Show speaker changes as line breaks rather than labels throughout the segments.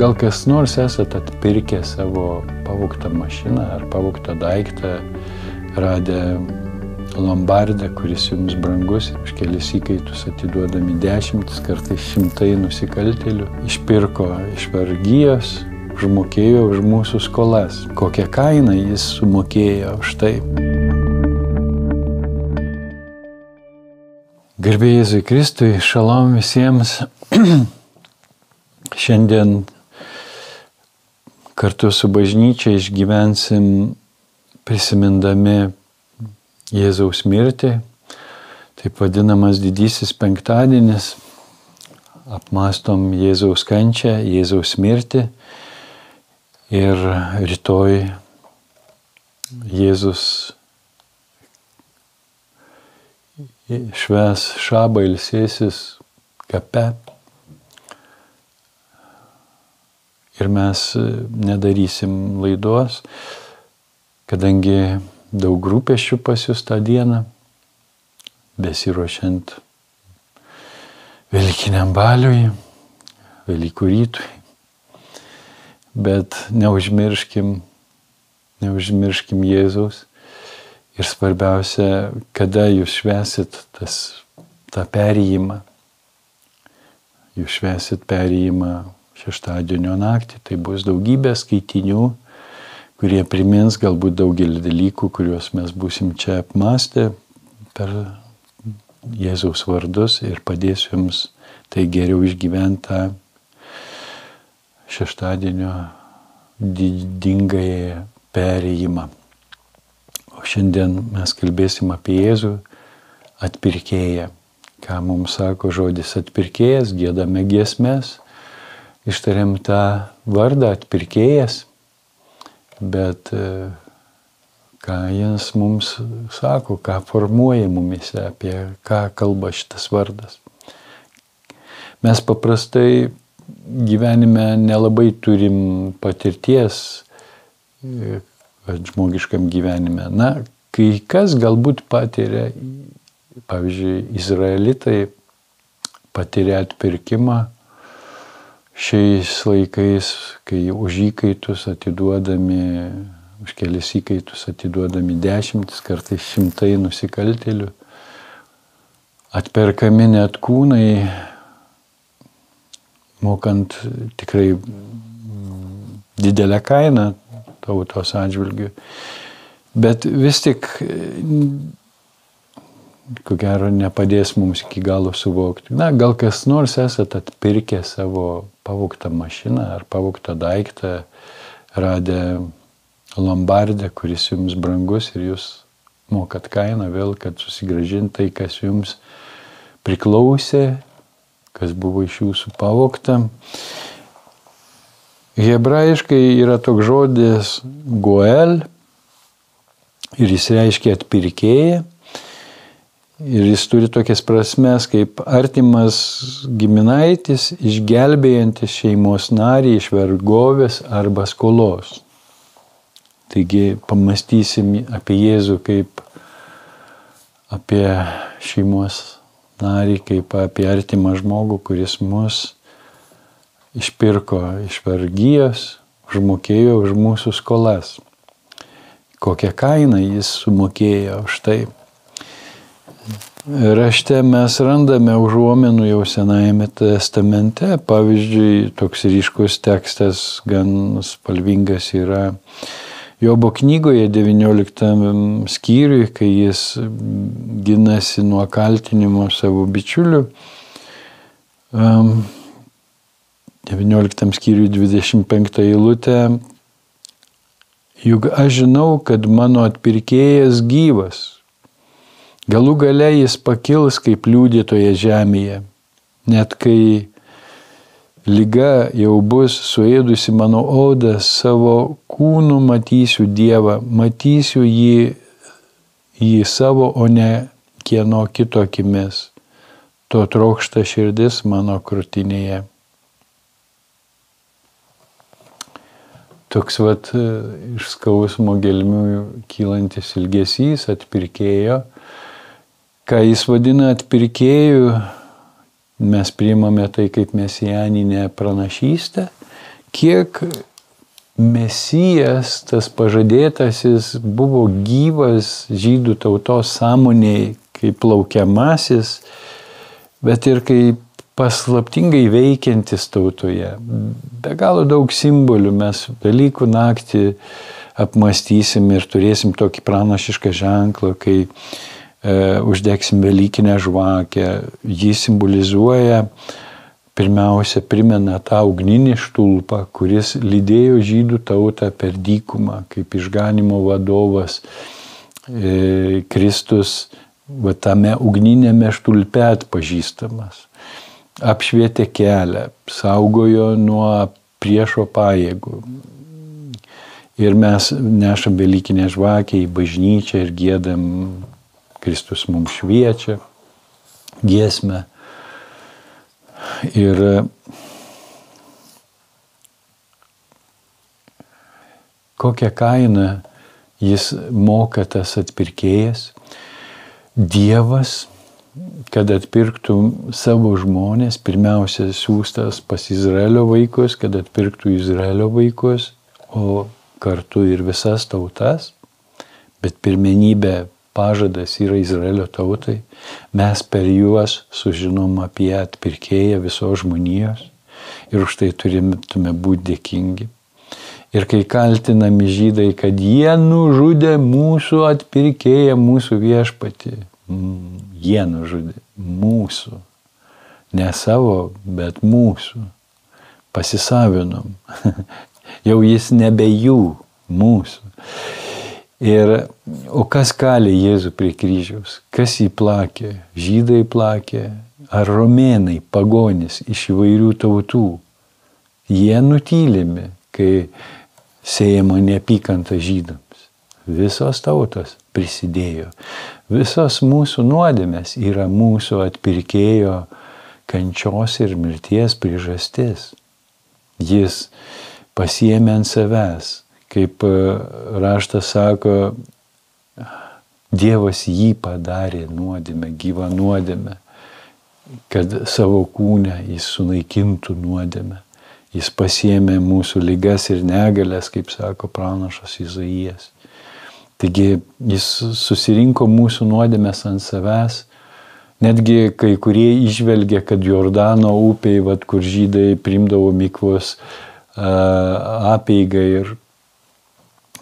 gal kas nors esat atpirkę savo pavogtą mašiną ar pavogtą daiktą, radę lombardą, kuris jums brangus, už kelis įkaitus atiduodami 10, kartais 100 nusikaltėlių, išpirko iš vergijos, užmokėjo už mūsų skolas. Kokią kainą jis sumokėjo už tai. Garbė Jėzui Kristui, šalom visiems. Šiandien kartu su bažnyčia išgyvensim prisimindami Jėzaus mirtį, taip vadinamas didysis penktadienis, apmąstom Jėzaus kančią, Jėzaus mirtį ir rytoj Jėzus švęs šabą, ilsėsis kape ir mes nedarysim laidos, kadangi daug rūpesčių pas jus tą dieną, besiruošiant Velykiniam baliui, Velykų rytui. Bet neužmirškim Jėzaus ir svarbiausia, kada jūs švęsit tą perėjimą. Jūs švęsit perėjimą šeštadienio naktį, tai bus daugybė skaitinių, kurie primins galbūt daugelį dalykų, kuriuos mes būsim čia apmąstę per Jėzaus vardus ir padės jums tai geriau išgyventi tą šeštadienio didingąją perėjimą. O šiandien mes kalbėsim apie Jėzų atpirkėją. Ką mums sako žodis atpirkėjas, giedame giesmes, ištariam tą vardą atpirkėjas. Bet ką jis mums sako, ką formuoja mumise, apie ką kalba šitas vardas. Mes paprastai gyvenime nelabai turim patirties, žmogiškam gyvenime. Na, kai kas galbūt patiria, pavyzdžiui, izraelitai patiria atpirkimą šiais laikais, kai už įkaitus atiduodami, už kelis įkaitus atiduodami 10, kartais 100 nusikaltėlių, atperkami net kūnai, mokant tikrai didelę kainą tautos atžvilgiu. Bet vis tik, ko gero, nepadės mums iki galo suvokti. Na, gal kas nors esat atpirkę savo pavogtą mašiną ar pavogtą daiktą, radę lombardą, kuris jums brangus ir jūs mokat kainą vėl, kad susigrąžint tai, kas jums priklausė, kas buvo iš jūsų pavogta. Hebrajiškai yra toks žodis goel ir jis reiškia atpirkėją. Ir jis turi tokias prasmes kaip artimas giminaitis, išgelbėjantis šeimos narį iš vergovės arba skolos. Taigi pamąstysim apie Jėzų kaip apie šeimos narį, kaip apie artimą žmogų, kuris mus išpirko iš vergijos, užmokėjo už mūsų skolas. Kokią kainą jis sumokėjo už tai. Rašte mes randame užuominų jau Senajame testamente. Pavyzdžiui, toks ryškus tekstas, gan spalvingas yra Jobo knygoje 19 skyriui, kai jis ginasi nuo kaltinimo savo bičiulių. 19 skyriui 25 eilutė. Juk aš žinau, kad mano atpirkėjas gyvas. Galų gale jis pakils kaip liudytoja žemėje, net kai liga jau bus suėdusi mano odą, savo kūnu matysiu Dievą, matysiu jį savo, o ne kieno kito akimis. To trokšta širdis mano krūtinėje. Toks iš skausmo gelmių kylantis ilgesys atpirkėjo. Ką jis vadina atpirkėju, mes priimame tai kaip mesianinę pranašystę, kiek Mesijas, tas pažadėtasis, buvo gyvas žydų tautos sąmonėje kaip laukiamasis, bet ir kaip paslaptingai veikiantis tautoje. Be galo daug simbolių mes Velykų naktį apmąstysim ir turėsim tokį pranašišką ženklą, kai uždegsim Velykinę žvakę. Jį simbolizuoja, pirmiausia, primena tą ugninį štulpą, kuris lydėjo žydų tautą per dykumą, kaip išganimo vadovas. Kristus tame ugninėme štulpe atpažįstamas. Apšvietė kelią, saugojo nuo priešo pajėgų. Ir mes nešam Velykinę žvakę į bažnyčią ir giedam Kristus mums šviečia giesmę. Ir kokią kainą jis moka, tas atpirkėjas, Dievas, kad atpirktų savo žmonės, pirmiausia siųstas pas Izraelio vaikus, kad atpirktų Izraelio vaikus, o kartu ir visas tautas, bet pirmenybė pažadas yra Izraelio tautai. Mes per juos sužinom apie atpirkėją visos žmonijos ir už tai turime būti dėkingi. Ir kai kaltinami žydai, kad jie nužudė mūsų atpirkėją, mūsų viešpatį, jie nužudė mūsų, ne savo, bet mūsų, pasisavinom. Jau jis nebe jų, mūsų. O kas kalė Jėzų prie kryžiaus? Kas jį plakė? Žydai plakė, ar romėnai, pagonys iš įvairių tautų? Jie nutylimi, kai sėjama neapykanta žydams. Visos tautos prisidėjo. Visos mūsų nuodėmės yra mūsų atpirkėjo kančios ir mirties priežastis. Jis pasiėmė ant savęs, kaip raštas sako, Dievas jį padarė nuodėmę, gyvą nuodėmę, kad savo kūne jis sunaikintų nuodėmę. Jis pasiėmė mūsų ligas ir negalės, kaip sako pranašas Izaijas. Taigi jis susirinko mūsų nuodėmės ant savęs. Netgi kai kurie įžvelgia, kad Jordano upėje, kur žydai primdavo mikvos apeigą ir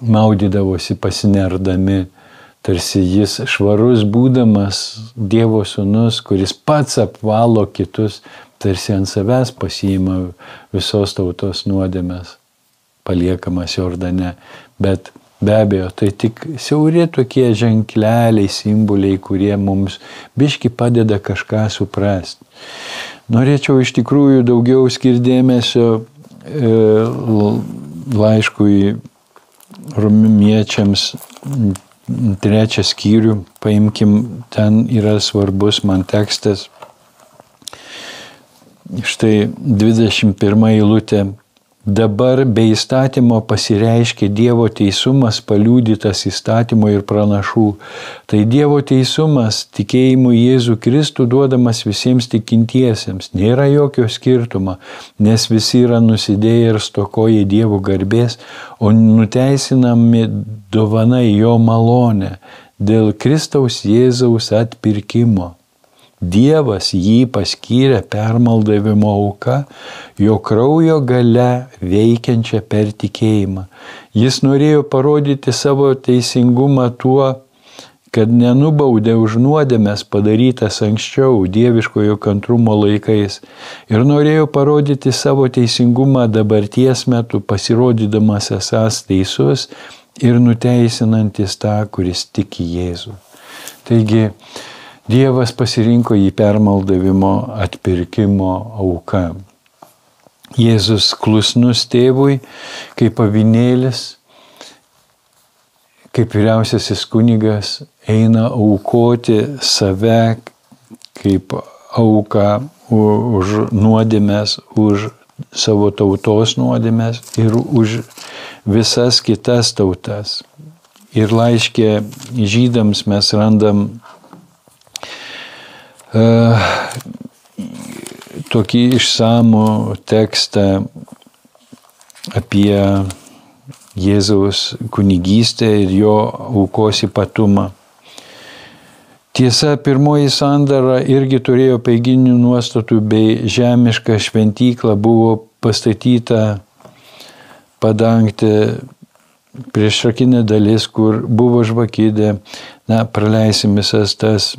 maudydavosi pasinerdami, tarsi jis švarus būdamas Dievo sūnus, kuris pats apvalo kitus, tarsi ant savęs pasiima visos tautos nuodėmės, paliekamas Jordane. Bet be abejo, tai tik siauri tokie ženkleliai, simboliai, kurie mums biški padeda kažką suprasti. Norėčiau iš tikrųjų daugiau skirti dėmesio laiškui Romiečiams 3 skyrių. Paimkim, ten yra svarbus man tekstas. Štai 21 eilutė. Dabar be įstatymo pasireiškia Dievo teisumas, paliudytas įstatymo ir pranašų. Tai Dievo teisumas tikėjimu Jėzų Kristų duodamas visiems tikintiesiems. Nėra jokio skirtumo, nes visi yra nusidėję ir stokoja Dievo garbės, o nuteisinami dovanai jo malonę dėl Kristaus Jėzaus atpirkimo. Dievas jį paskyrė permaldavimo auka, jo kraujo galia veikiančia per tikėjimą. Jis norėjo parodyti savo teisingumą tuo, kad nenubaudė už nuodėmes padarytas anksčiau dieviškojo kantrumo laikais ir norėjo parodyti savo teisingumą dabarties metu, pasirodydamas esąs teisus ir nuteisinantis tą, kuris tiki Jėzų. Taigi, Dievas pasirinko jį permaldavimo atpirkimo auka. Jėzus klusnus tėvui, kaip avinėlis, kaip vyriausiasis kunigas, eina aukoti save kaip auką už nuodėmes, už savo tautos nuodėmes ir už visas kitas tautas. Ir laiške žydams mes randam tokį išsamų tekstą apie Jėzaus kunigystę ir jo aukos ypatumą. Tiesa, pirmoji sandara irgi turėjo paiginių nuostatų bei žemiška šventykla buvo pastatyta padangtė priešrakinė dalis, kur buvo žvakidė. Praleisim visas tas.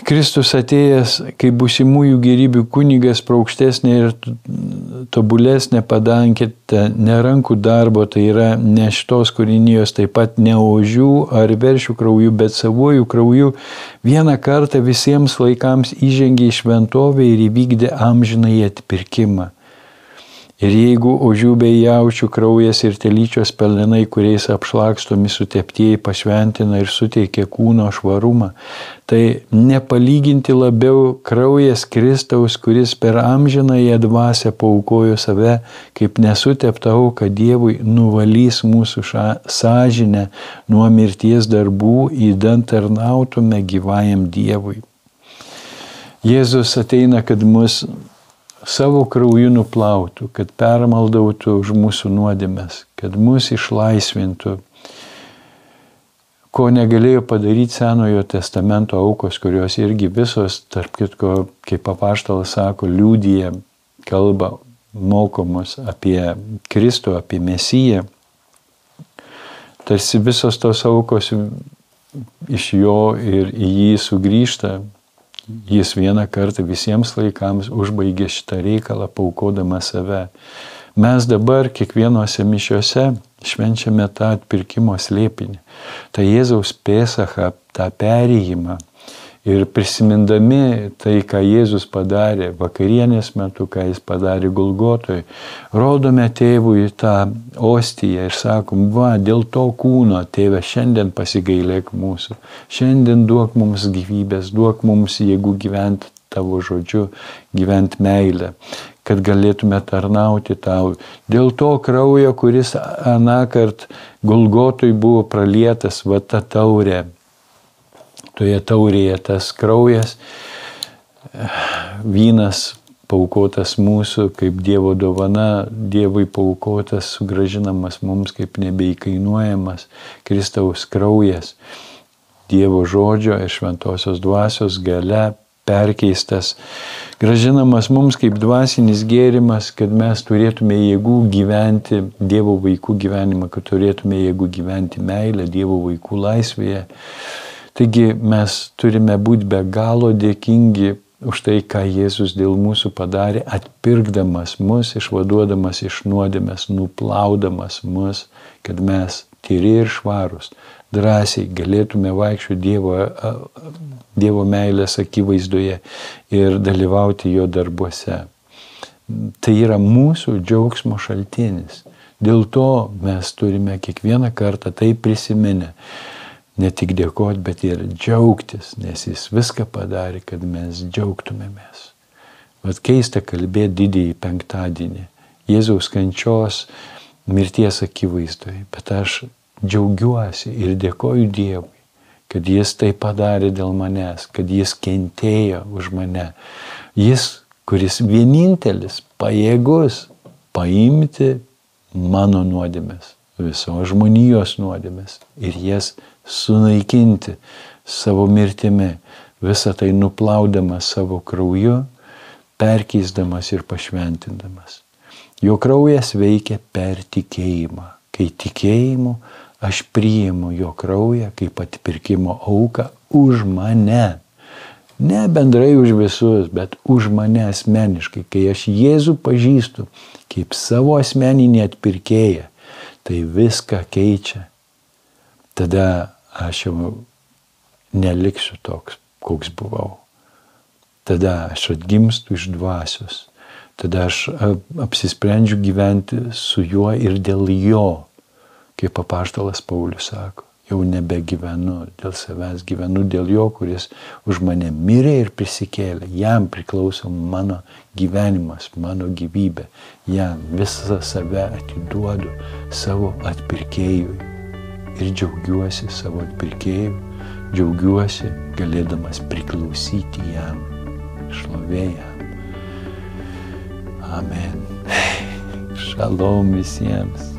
Kristus atėjęs kaip būsimųjų gėrybių kunigas pro aukštesnė ir tobulesnė padangtė, ne rankų darbo, tai yra ne šitos kūrinijos, taip pat ne ožių ar veršių krauju, bet savojų krauju vieną kartą visiems laikams įžengė į šventovę ir įvykdė amžinąjį atpirkimą. Ir jeigu ožių bei jaučių kraujas ir telyčios pelenai, kuriais apšlakstomi suteptieji, pašventina ir suteikia kūno švarumą, tai nepalyginti labiau kraujas Kristaus, kuris per amžinąją dvasią paaukojo save, kaip nesutepta auka Dievui, nuvalys mūsų sąžinę nuo mirties darbų, įdant tarnautume gyvajam Dievui. Jėzus ateina, kad mus savo krauju nuplautų, kad permaldautų už mūsų nuodėmes, kad mus išlaisvintų, ko negalėjo padaryti Senojo testamento aukos, kurios irgi visos, tarp kitko, kaip apaštalas sako, liudija, kalba, mokomus apie Kristų, apie Mesiją. Tarsi visos tos aukos iš jo ir į jį sugrįžta. Jis vieną kartą visiems laikams užbaigė šitą reikalą, paaukodama save. Mes dabar kiekvienose mišiose švenčiame tą atpirkimo slėpinį, tą Jėzaus Pesachą, tą perėjimą. Ir prisimindami tai, ką Jėzus padarė vakarienės metu, ką jis padarė Golgotoje, rodome tėvui tą ostiją ir sakom, va, dėl to kūno, tėve, šiandien pasigailėk mūsų, šiandien duok mums gyvybės, duok mums jėgų gyventi tavo žodžiu, gyventi meilę, kad galėtume tarnauti tau. Dėl to kraujo, kuris anąkart Golgotoje buvo pralietas, va ta taurė. Toje taurėje tas kraujas, vynas paaukotas mūsų kaip Dievo dovana, Dievui paaukotas, sugrąžinamas mums kaip nebeįkainuojamas Kristaus kraujas, Dievo žodžio ir šventosios dvasios galia perkeistas, grąžinamas mums kaip dvasinis gėrimas, kad mes turėtume jėgų gyventi Dievo vaikų gyvenimą, kad turėtume jėgų gyventi meilę Dievo vaikų laisvėje. Taigi mes turime būti be galo dėkingi už tai, ką Jėzus dėl mūsų padarė, atpirkdamas mus, išvaduodamas iš nuodėmės, nuplaudamas mus, kad mes tyri ir švarūs, drąsiai galėtume vaikščioti Dievo meilės akivaizdoje ir dalyvauti jo darbuose. Tai yra mūsų džiaugsmo šaltinis. Dėl to mes turime kiekvieną kartą tai prisiminę. Ne tik dėkoti, bet ir džiaugtis, nes jis viską padarė, kad mes džiaugtumėmės. Vat keista kalbėti didįjį penktadienį, Jėzaus kančios mirties akivaizdoje, bet aš džiaugiuosi ir dėkoju Dievui, kad jis tai padarė dėl manęs, kad jis kentėjo už mane. Jis, kuris vienintelis pajėgus paimti mano nuodėmes, visos žmonijos nuodėmes ir jas sunaikinti savo mirtimi, visą tai nuplaudamas savo krauju, perkeisdamas ir pašventindamas. Jo kraujas veikia per tikėjimą. Kai tikėjimu aš priimu jo kraują kaip atpirkimo auką už mane. Ne bendrai už visus, bet už mane asmeniškai. Kai aš Jėzų pažįstu kaip savo asmeninį atpirkėją, tai viską keičia. Tada aš jau neliksiu toks, koks buvau. Tada aš atgimstu iš dvasios. Tada aš apsisprendžiu gyventi su juo ir dėl jo, kaip apaštalas Paulius sako. Jau nebegyvenu dėl savęs, gyvenu dėl jo, kuris už mane mirė ir prisikėlė. Jam priklauso mano gyvenimas, mano gyvybė. Jam visą save atiduodu savo atpirkėjui. Ir džiaugiuosi savo atpirkėju, džiaugiuosi galėdamas priklausyti jam, šlovė jam. Amen. Šalom visiems.